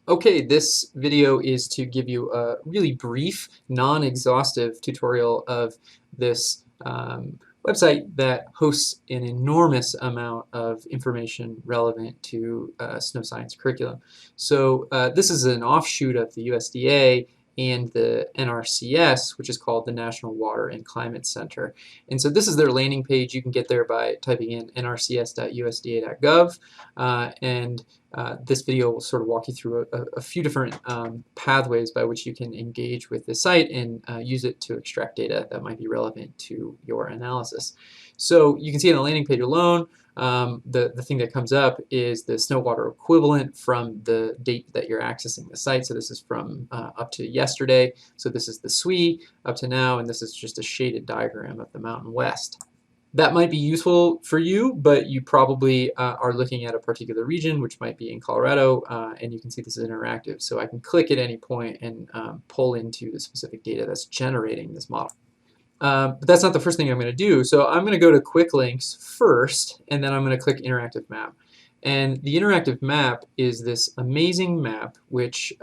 Okay, this video is to give you a really brief, non-exhaustive tutorial of this website that hosts an enormous amount of information relevant to snow science curriculum. So this is an offshoot of the USDA and the NRCS, which is called the National Water and Climate Center. And so this is their landing page. You can get there by typing in nrcs.usda.gov, and this video will sort of walk you through a few different pathways by which you can engage with the site and use it to extract data that might be relevant to your analysis. So you can see on the landing page alone, the thing that comes up is the snow water equivalent from the date that you're accessing the site. So this is from up to yesterday. So this is the SWE up to now, and this is just a shaded diagram of the Mountain West. That might be useful for you, but you probably are looking at a particular region, which might be in Colorado, and you can see this is interactive. So I can click at any point and pull into the specific data that's generating this model. But that's not the first thing I'm going to do. So I'm going to go to quick links first, and then I'm going to click interactive map. And the interactive map is this amazing map which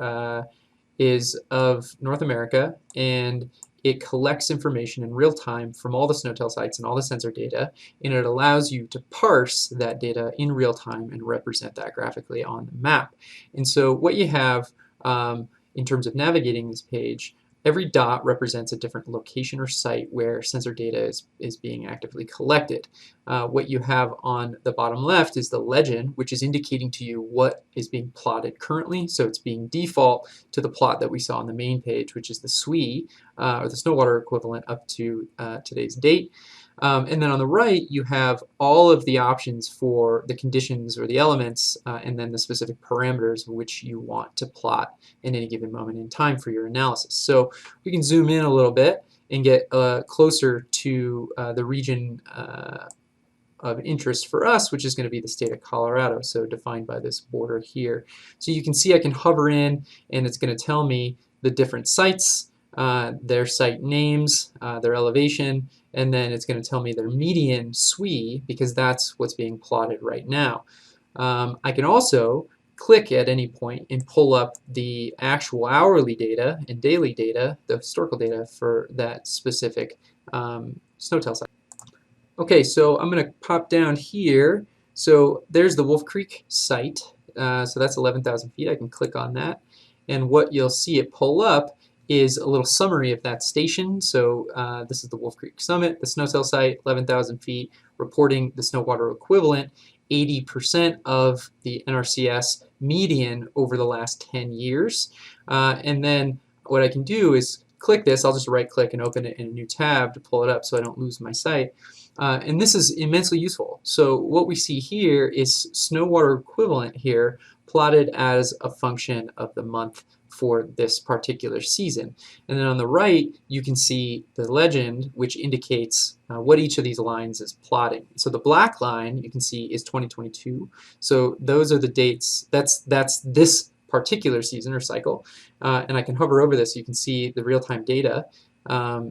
is of North America, and it collects information in real time from all the SNOTEL sites and all the sensor data, and it allows you to parse that data in real time and represent that graphically on the map. And so what you have in terms of navigating this page, every dot represents a different location or site where sensor data is being actively collected. What you have on the bottom left is the legend, which is indicating to you what is being plotted currently. So it's being default to the plot that we saw on the main page, which is the SWE, or the snow water equivalent up to today's date. And then on the right, you have all of the options for the conditions or the elements, and then the specific parameters which you want to plot in any given moment in time for your analysis. So we can zoom in a little bit and get closer to the region of interest for us, which is going to be the state of Colorado, so defined by this border here. So you can see I can hover in, and it's going to tell me the different sites, their site names, their elevation, and then it's going to tell me their median SWE, because that's what's being plotted right now. I can also click at any point and pull up the actual hourly data and daily data, the historical data for that specific SNOTEL site. Okay, so I'm going to pop down here. So there's the Wolf Creek site. So that's 11,000 feet. I can click on that. And what you'll see it pull up is a little summary of that station. So this is the Wolf Creek Summit, the SNOTEL site, 11,000 feet, reporting the snow water equivalent, 80% of the NRCS median over the last 10 years. And then what I can do is click this. I'll just right click and open it in a new tab to pull it up so I don't lose my site. And this is immensely useful. So what we see here is snow water equivalent here plotted as a function of the month for this particular season. And then on the right, you can see the legend, which indicates what each of these lines is plotting. So the black line you can see is 2022. So those are the dates. That's this particular season or cycle. And I can hover over this. You can see the real-time data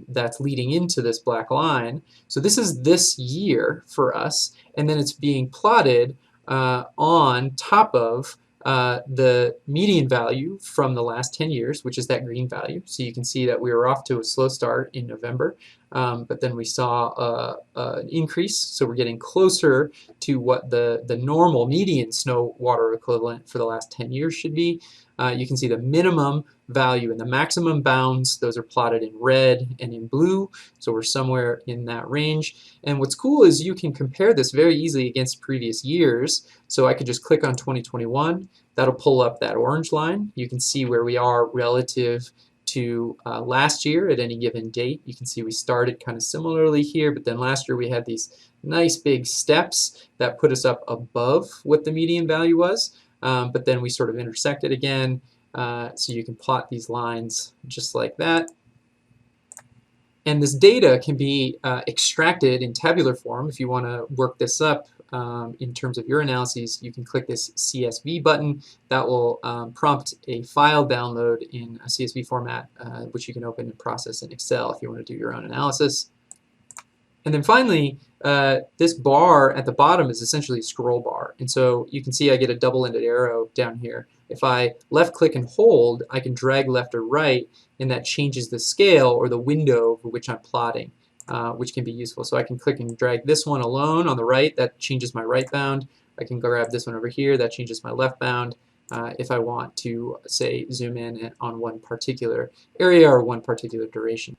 that's leading into this black line. So this is this year for us, and then it's being plotted on top of the median value from the last 10 years, which is that green value. So you can see that we were off to a slow start in November, but then we saw an increase. So we're getting closer to what the normal median snow water equivalent for the last 10 years should be. You can see the minimum value and the maximum bounds. Those are plotted in red and in blue. So we're somewhere in that range. And what's cool is you can compare this very easily against previous years. So I could just click on 2021. That'll pull up that orange line. You can see where we are relative to last year at any given date. You can see we started kind of similarly here, but then last year we had these nice big steps that put us up above what the median value was. But then we sort of intersected again, so you can plot these lines just like that. And this data can be extracted in tabular form. If you want to work this up in terms of your analyses, you can click this CSV button. That will prompt a file download in a CSV format, which you can open and process in Excel if you want to do your own analysis. And then finally, this bar at the bottom is essentially a scroll bar. And so you can see I get a double-ended arrow down here if I left click and hold, I can drag left or right, and that changes the scale or the window over which I'm plotting, which can be useful. So I can click and drag this one alone on the right, that changes my right bound. I can grab this one over here, that changes my left bound. If I want to, say, zoom in on one particular area or one particular duration.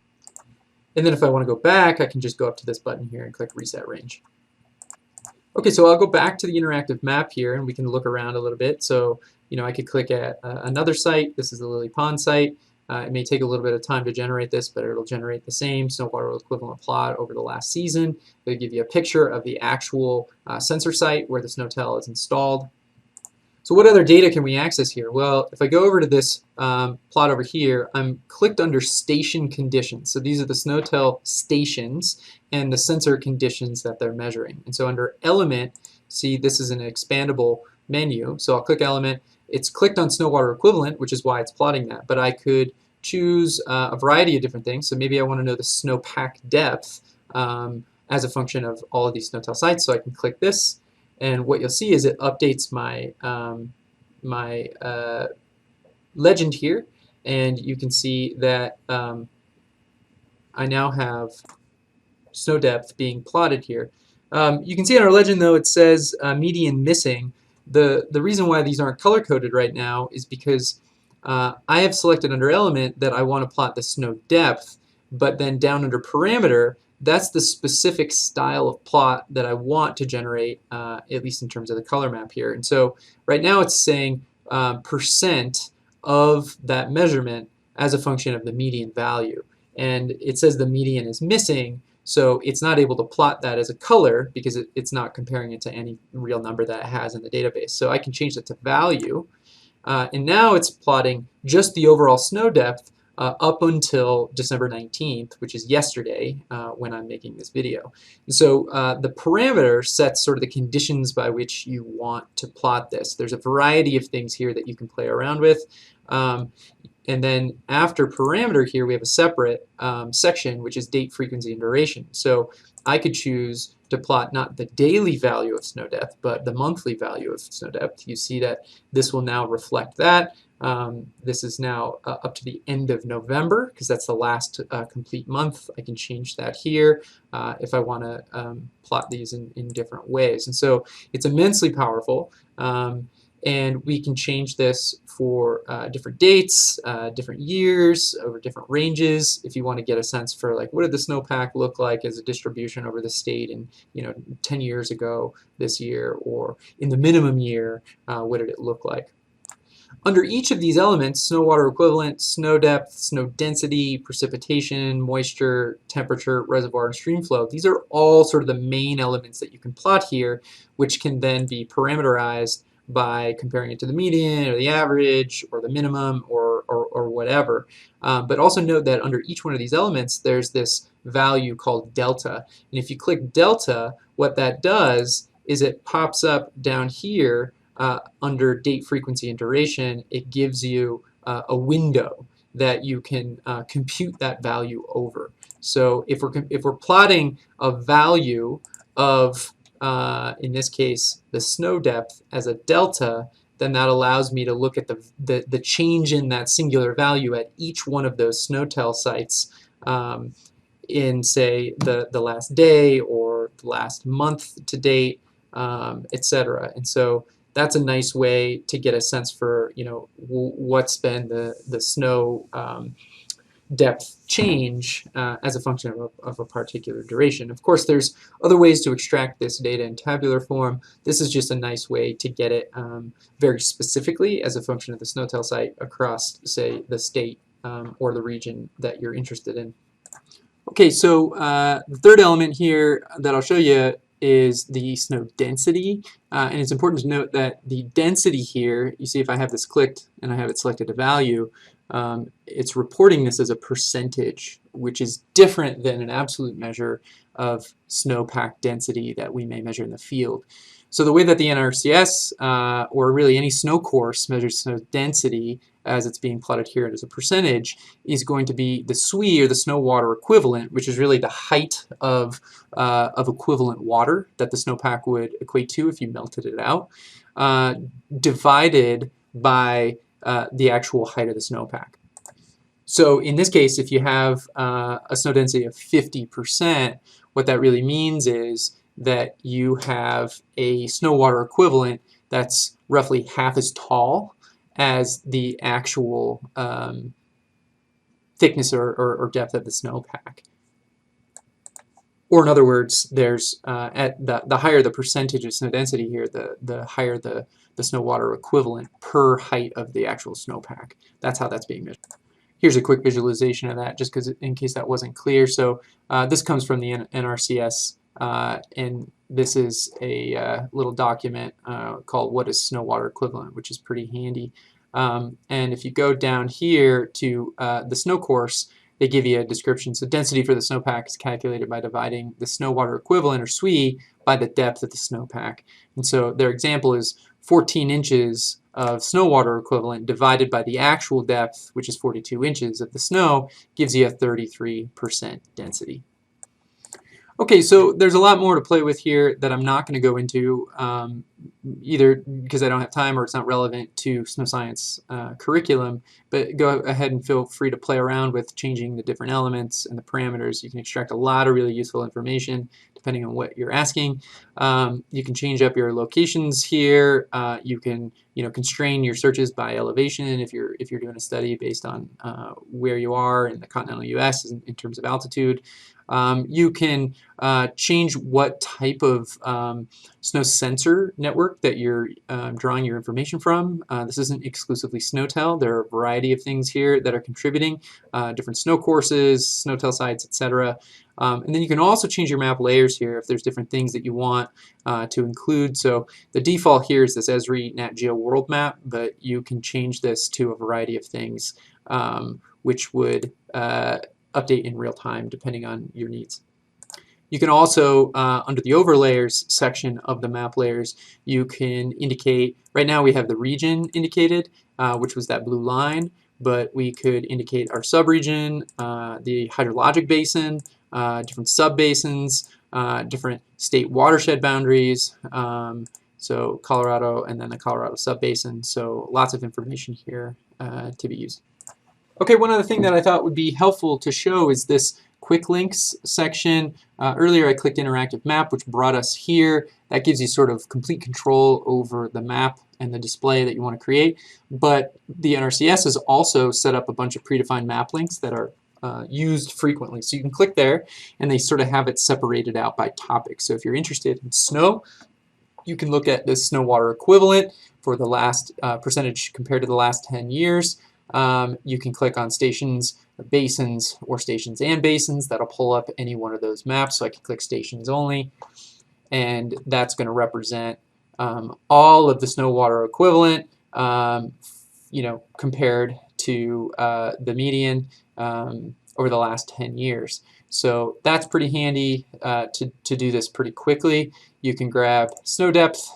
And then if I want to go back, I can just go up to this button here and click Reset Range. Okay, so I'll go back to the interactive map here, and we can look around a little bit. So, I could click at another site. This is the Lily Pond site. It may take a little bit of time to generate this, but it'll generate the same snow water equivalent plot over the last season. It'll give you a picture of the actual sensor site where the SNOTEL is installed. So what other data can we access here? Well, if I go over to this plot over here, I'm clicked under station conditions. So these are the SNOTEL stations and the sensor conditions that they're measuring. And so under element, see, this is an expandable menu. So I'll click element. It's clicked on snow water equivalent, which is why it's plotting that. But I could choose a variety of different things. So maybe I want to know the snowpack depth as a function of all of these SNOTEL sites. So I can click this. And what you'll see is it updates my legend here, and you can see that I now have snow depth being plotted here. You can see in our legend, though, it says median missing. The reason why these aren't color-coded right now is because I have selected under element that I want to plot the snow depth, but then down under parameter, that's the specific style of plot that I want to generate, at least in terms of the color map here. And so right now it's saying percent of that measurement as a function of the median value. And it says the median is missing, so it's not able to plot that as a color because it's not comparing it to any real number that it has in the database. So I can change that to value. And now it's plotting just the overall snow depth up until December 19th, which is yesterday when I'm making this video. And so the parameter sets sort of the conditions by which you want to plot this. There's a variety of things here that you can play around with. And then after parameter here, we have a separate section, which is date, frequency, and duration. So I could choose to plot not the daily value of snow depth, but the monthly value of snow depth. You see that this will now reflect that. This is now up to the end of November because that's the last complete month. I can change that here if I want to plot these in different ways. And so it's immensely powerful. And we can change this for different dates, different years, over different ranges. If you want to get a sense for like what did the snowpack look like as a distribution over the state in 10 years ago this year, or in the minimum year, what did it look like? Under each of these elements, snow water equivalent, snow depth, snow density, precipitation, moisture, temperature, reservoir, and stream flow, these are all sort of the main elements that you can plot here, which can then be parameterized by comparing it to the median or the average or the minimum or whatever. But also note that under each one of these elements, there's this value called delta. And if you click delta, what that does is it pops up down here under date, frequency, and duration. It gives you a window that you can compute that value over. So if we're plotting a value of in this case the snow depth as a delta, then that allows me to look at the change in that singular value at each one of those SNOTEL sites in, say, the last day or the last month to date, etc. And so that's a nice way to get a sense for what's been the snow depth change as a function of a particular duration. Of course, there's other ways to extract this data in tabular form. This is just a nice way to get it very specifically as a function of the SNOTEL site across, say, the state or the region that you're interested in. Okay, so the third element here that I'll show you is the snow density, and it's important to note that the density here, you see if I have this clicked and I have it selected a value, it's reporting this as a percentage, which is different than an absolute measure of snowpack density that we may measure in the field. So the way that the NRCS or really any snow course measures snow density as it's being plotted here as a percentage is going to be the SWE, or the snow water equivalent, which is really the height of equivalent water that the snowpack would equate to if you melted it out, divided by the actual height of the snowpack. So in this case, if you have a snow density of 50%, what that really means is that you have a snow water equivalent that's roughly half as tall as the actual thickness or depth of the snowpack. Or in other words, there's at the higher the percentage of snow density here, the higher the snow water equivalent per height of the actual snowpack. That's how that's being measured. Here's a quick visualization of that, just because in case that wasn't clear. So this comes from the NRCS, and this is a little document called "What is Snow Water Equivalent," which is pretty handy. And if you go down here to the snow course, they give you a description. So density for the snowpack is calculated by dividing the snow water equivalent, or SWE, by the depth of the snowpack. And so their example is 14 inches of snow water equivalent divided by the actual depth, which is 42 inches of the snow, gives you a 33% density. Okay, so there's a lot more to play with here that I'm not going to go into, either because I don't have time or it's not relevant to snow science curriculum, but go ahead and feel free to play around with changing the different elements and the parameters. You can extract a lot of really useful information depending on what you're asking. You can change up your locations here. You can constrain your searches by elevation if you're doing a study based on where you are in the continental U.S. in terms of altitude. You can change what type of snow sensor network that you're drawing your information from. This isn't exclusively SNOTEL. There are a variety of things here that are contributing, different snow courses, SNOTEL sites, etc. And then you can also change your map layers here if there's different things that you want to include. So the default here is this Esri Nat Geo world map, but you can change this to a variety of things, which would update in real time depending on your needs. You can also, under the overlayers section of the map layers, you can indicate, right now we have the region indicated, which was that blue line, but we could indicate our subregion, the hydrologic basin, different subbasins, different state watershed boundaries, so Colorado and then the Colorado subbasin, so lots of information here to be used. Okay, one other thing that I thought would be helpful to show is this quick links section. Earlier I clicked interactive map, which brought us here. That gives you sort of complete control over the map and the display that you want to create. But the NRCS has also set up a bunch of predefined map links that are used frequently. So you can click there and they sort of have it separated out by topic. So if you're interested in snow, you can look at the snow water equivalent for the last percentage compared to the last 10 years. You can click on stations, basins, or stations and basins. That'll pull up any one of those maps. So I can click stations only, and that's going to represent all of the snow water equivalent, compared to the median over the last 10 years. So that's pretty handy to do this pretty quickly. You can grab snow depth.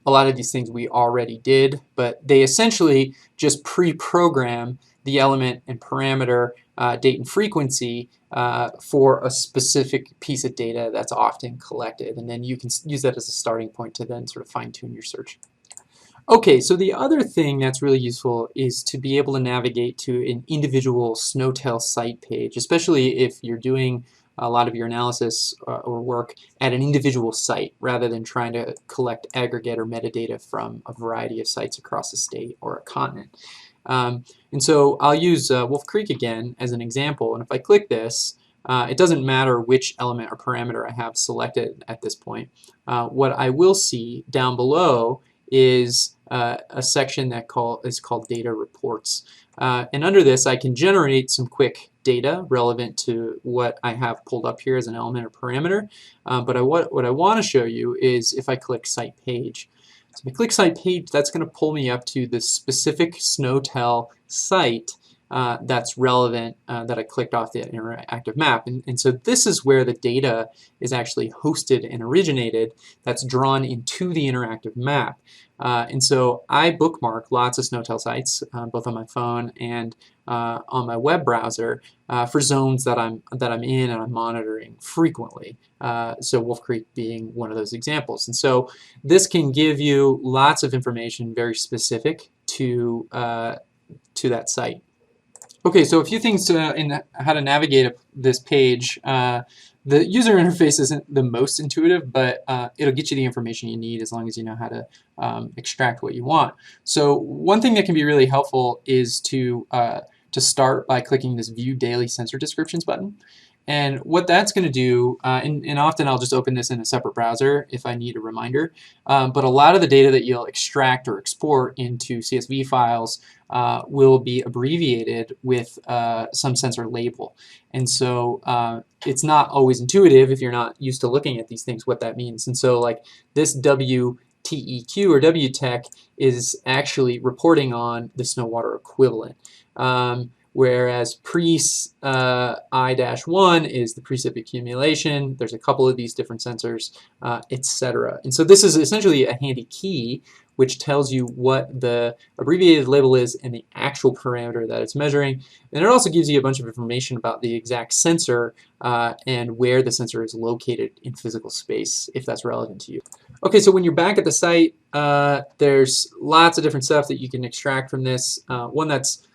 A lot of these things we already did, but they essentially just pre-program the element and parameter, date and frequency for a specific piece of data that's often collected, and then you can use that as a starting point to then sort of fine-tune your search. Okay, so the other thing that's really useful is to be able to navigate to an individual SNOTEL site page, especially if you're doing a lot of your analysis or work at an individual site rather than trying to collect aggregate or metadata from a variety of sites across a state or a continent. And so I'll use Wolf Creek again as an example, and if I click this, it doesn't matter which element or parameter I have selected at this point. What I will see down below is a section that is called Data Reports. And under this, I can generate some quick data relevant to what I have pulled up here as an element or parameter. But what I want to show you is if I click Site Page. So if I click Site Page, that's going to pull me up to this specific SNOTEL site that's relevant that I clicked off the interactive map. And so this is where the data is actually hosted and originated that's drawn into the interactive map. And so I bookmark lots of SNOTEL sites, both on my phone and on my web browser, for zones that I'm in and I'm monitoring frequently. So Wolf Creek being one of those examples. And so this can give you lots of information very specific to that site. Okay, so a few things in how to navigate this page. The user interface isn't the most intuitive, but it'll get you the information you need as long as you know how to extract what you want. So one thing that can be really helpful is to start by clicking this View Daily Sensor Descriptions button. And what that's going to do, and often I'll just open this in a separate browser if I need a reminder, but a lot of the data that you'll extract or export into CSV files will be abbreviated with some sensor label. And so it's not always intuitive if you're not used to looking at these things what that means. And so like this WTEQ or WTEC is actually reporting on the snow water equivalent. Whereas I-1 is the precip accumulation. There's a couple of these different sensors, etc. And so this is essentially a handy key which tells you what the abbreviated label is and the actual parameter that it's measuring. And it also gives you a bunch of information about the exact sensor and where the sensor is located in physical space, if that's relevant to you. Okay, so when you're back at the site, there's lots of different stuff that you can extract from this. One that's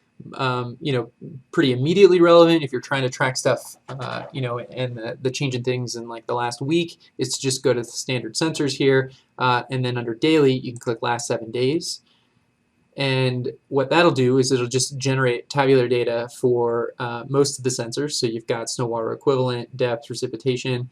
pretty immediately relevant if you're trying to track stuff, and the change in things in like the last week is to just go to the standard sensors here, and then under daily you can click last 7 days. And what that'll do is it'll just generate tabular data for most of the sensors. So you've got snow water equivalent, depth, precipitation,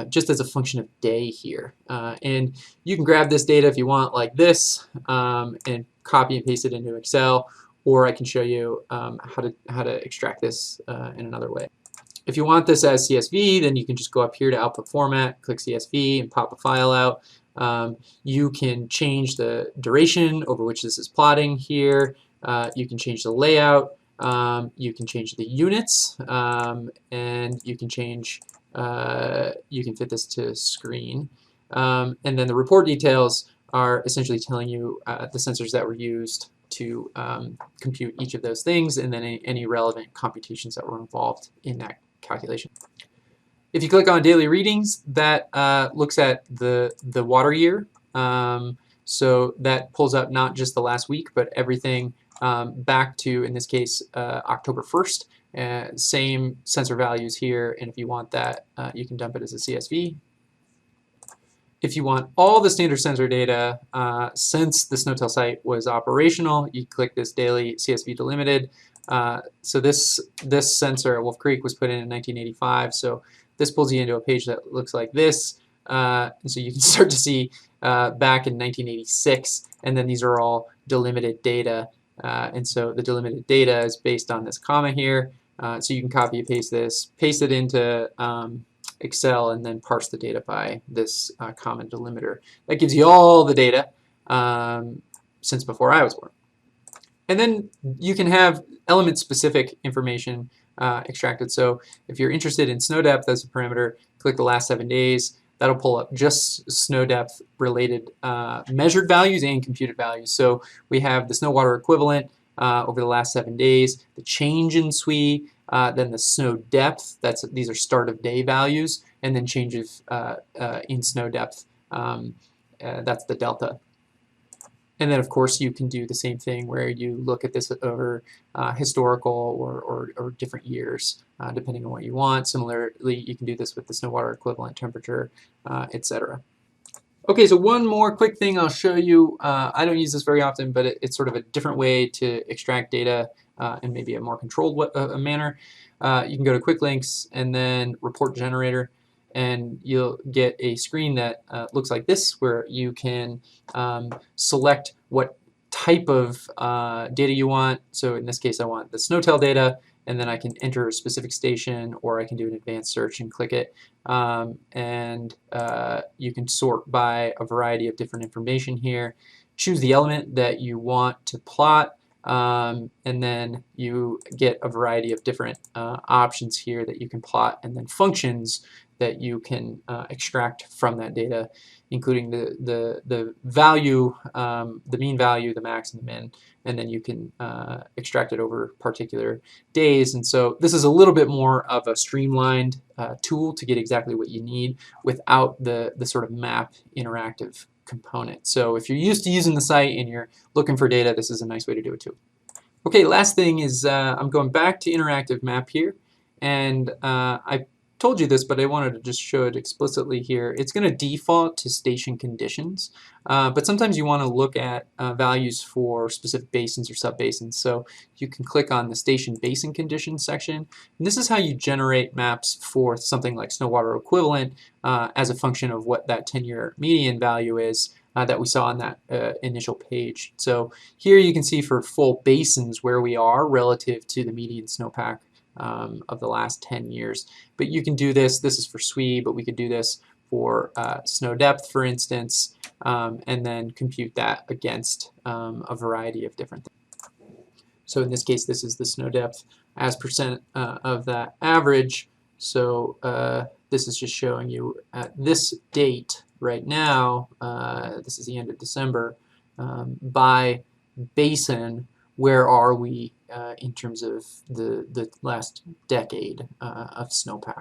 just as a function of day here. And you can grab this data if you want like this and copy and paste it into Excel. Or I can show you how to extract this in another way. If you want this as CSV, then you can just go up here to Output Format, click CSV, and pop a file out. You can change the duration over which this is plotting here. You can change the layout. You can change the units, and you can change. You can fit this to screen, and then the report details are essentially telling you the sensors that were used to compute each of those things, and then any relevant computations that were involved in that calculation. If you click on daily readings, that looks at the water year. So that pulls up not just the last week, but everything back to, in this case, October 1st. Same sensor values here, and if you want that, you can dump it as a CSV. If you want all the standard sensor data since the SNOTEL site was operational, you click this daily CSV delimited. So this sensor at Wolf Creek was put in 1985. So this pulls you into a page that looks like this. And so you can start to see back in 1986, and then these are all delimited data. And so the delimited data is based on this comma here. So you can copy and paste this, paste it into Excel, and then parse the data by this common delimiter. That gives you all the data since before I was born. And then you can have element-specific information extracted. So if you're interested in snow depth as a parameter, click the last 7 days. That'll pull up just snow depth related measured values and computed values. So we have the snow water equivalent over the last 7 days, the change in SWE, then the snow depth, these are start of day values, and then changes in snow depth, that's the delta. And then of course you can do the same thing where you look at this over historical or different years depending on what you want. Similarly, you can do this with the snow water equivalent temperature, etc. Okay, so one more quick thing I'll show you. I don't use this very often, but it's sort of a different way to extract data in maybe a more controlled manner. You can go to Quick Links and then Report Generator, and you'll get a screen that looks like this, where you can select what type of data you want. So in this case, I want the SNOTEL data, and then I can enter a specific station, or I can do an advanced search and click it. And you can sort by a variety of different information here. Choose the element that you want to plot, and then you get a variety of different options here that you can plot, and then functions that you can extract from that data, including the value, the mean value, the max, and the min, and then you can extract it over particular days. And so this is a little bit more of a streamlined tool to get exactly what you need without the sort of map interactive component. So if you're used to using the site and you're looking for data, this is a nice way to do it too. Okay, last thing is I'm going back to interactive map here, and I told you this, but I wanted to just show it explicitly here. It's going to default to station conditions, but sometimes you want to look at values for specific basins or subbasins. So you can click on the station basin conditions section, and this is how you generate maps for something like snow water equivalent as a function of what that 10-year median value is that we saw on that initial page. So here you can see for full basins where we are relative to the median snowpack of the last 10 years. But you can do this. This is for SWE, but we could do this for snow depth, for instance, and then compute that against a variety of different things. So in this case, this is the snow depth as percent of that average. So this is just showing you at this date right now, this is the end of December, by basin, where are we in terms of the last decade of snowpack.